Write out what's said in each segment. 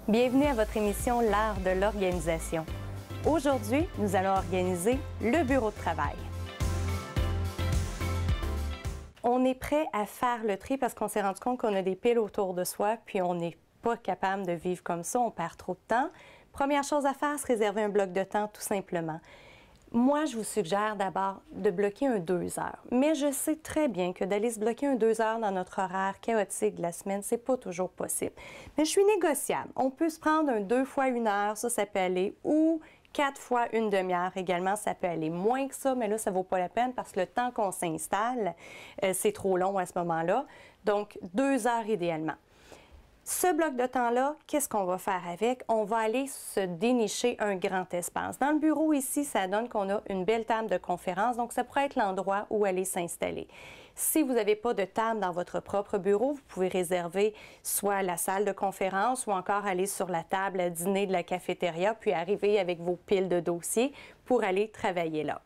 Bienvenue à votre émission L'art de l'organisation. Aujourd'hui, nous allons organiser le bureau de travail. On est prêt à faire le tri parce qu'on s'est rendu compte qu'on a des piles autour de soi, puis on n'est pas capable de vivre comme ça, on perd trop de temps. Première chose à faire, c'est réserver un bloc de temps tout simplement. Moi, je vous suggère d'abord de bloquer un 2 heures. Mais je sais très bien que d'aller se bloquer un 2 heures dans notre horaire chaotique de la semaine, c'est pas toujours possible. Mais je suis négociable. On peut se prendre un 2 fois 1 heure, ça peut aller, ou 4 fois une demi-heure également, ça peut aller moins que ça, mais là, ça vaut pas la peine parce que le temps qu'on s'installe, c'est trop long à ce moment-là. Donc, 2 heures idéalement. Ce bloc de temps-là, qu'est-ce qu'on va faire avec? On va aller se dénicher un grand espace. Dans le bureau ici, ça donne qu'on a une belle table de conférence, donc ça pourrait être l'endroit où aller s'installer. Si vous n'avez pas de table dans votre propre bureau, vous pouvez réserver soit la salle de conférence ou encore aller sur la table à dîner de la cafétéria, puis arriver avec vos piles de dossiers pour aller travailler là.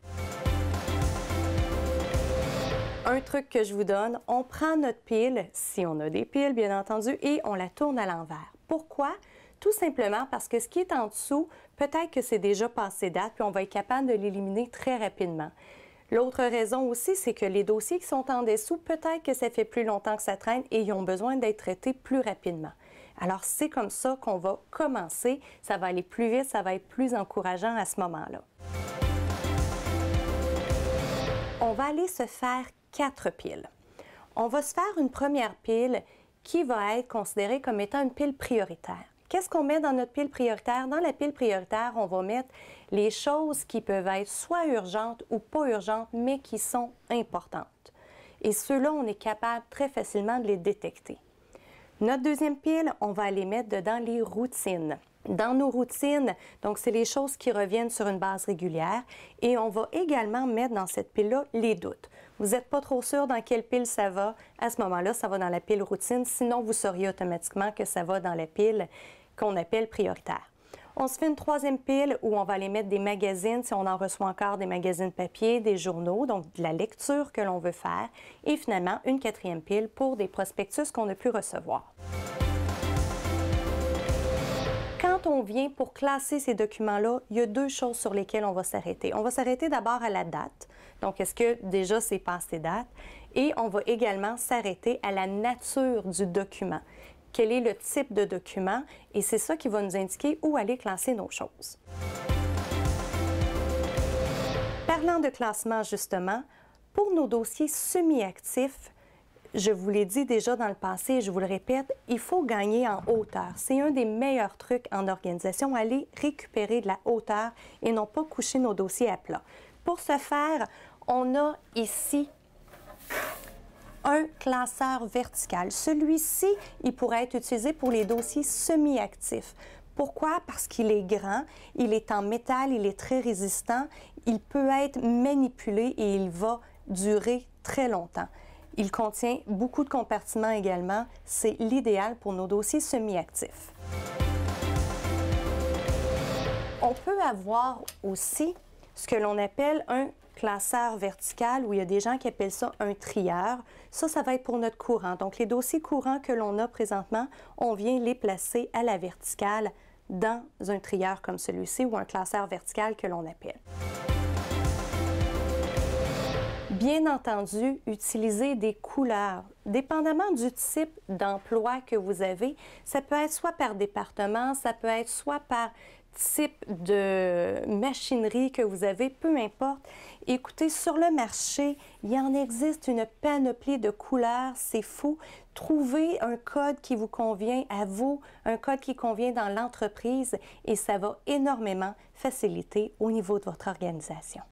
Un truc que je vous donne, on prend notre pile, si on a des piles bien entendu, et on la tourne à l'envers. Pourquoi? Tout simplement parce que ce qui est en dessous, peut-être que c'est déjà passé date, puis on va être capable de l'éliminer très rapidement. L'autre raison aussi, c'est que les dossiers qui sont en dessous, peut-être que ça fait plus longtemps que ça traîne et ils ont besoin d'être traités plus rapidement. Alors, c'est comme ça qu'on va commencer. Ça va aller plus vite, ça va être plus encourageant à ce moment-là. On va aller se faire 4 piles. On va se faire une première pile qui va être considérée comme étant une pile prioritaire. Qu'est-ce qu'on met dans notre pile prioritaire? Dans la pile prioritaire, on va mettre les choses qui peuvent être soit urgentes ou pas urgentes, mais qui sont importantes. Et ceux-là, on est capable très facilement de les détecter. Notre deuxième pile, on va aller mettre dedans les routines. Dans nos routines, donc c'est les choses qui reviennent sur une base régulière et on va également mettre dans cette pile-là les doutes. Vous n'êtes pas trop sûr dans quelle pile ça va, à ce moment-là, ça va dans la pile routine, sinon vous sauriez automatiquement que ça va dans la pile qu'on appelle prioritaire. On se fait une troisième pile où on va aller mettre des magazines, si on en reçoit encore des magazines papier, des journaux, donc de la lecture que l'on veut faire, et finalement une quatrième pile pour des prospectus qu'on a pu recevoir. Quand on vient pour classer ces documents-là, il y a 2 choses sur lesquelles on va s'arrêter. On va s'arrêter d'abord à la date. Donc, est-ce que déjà c'est passé date? Et on va également s'arrêter à la nature du document. Quel est le type de document? Et c'est ça qui va nous indiquer où aller classer nos choses. Parlant de classement, justement, pour nos dossiers semi-actifs, je vous l'ai dit déjà dans le passé et je vous le répète, il faut gagner en hauteur. C'est un des meilleurs trucs en organisation, aller récupérer de la hauteur et non pas coucher nos dossiers à plat. Pour ce faire, on a ici un classeur vertical. Celui-ci, il pourrait être utilisé pour les dossiers semi-actifs. Pourquoi? Parce qu'il est grand, il est en métal, il est très résistant, il peut être manipulé et il va durer très longtemps. Il contient beaucoup de compartiments également. C'est l'idéal pour nos dossiers semi-actifs. On peut avoir aussi ce que l'on appelle un classeur vertical, où il y a des gens qui appellent ça un trieur. Ça va être pour notre courant. Donc, les dossiers courants que l'on a présentement, on vient les placer à la verticale dans un trieur comme celui-ci ou un classeur vertical que l'on appelle. Bien entendu, utilisez des couleurs. Dépendamment du type d'emploi que vous avez, ça peut être soit par département, ça peut être soit par type de machinerie que vous avez, peu importe. Écoutez, sur le marché, il en existe une panoplie de couleurs, c'est fou. Trouvez un code qui vous convient à vous, un code qui convient dans l'entreprise et ça va énormément faciliter au niveau de votre organisation.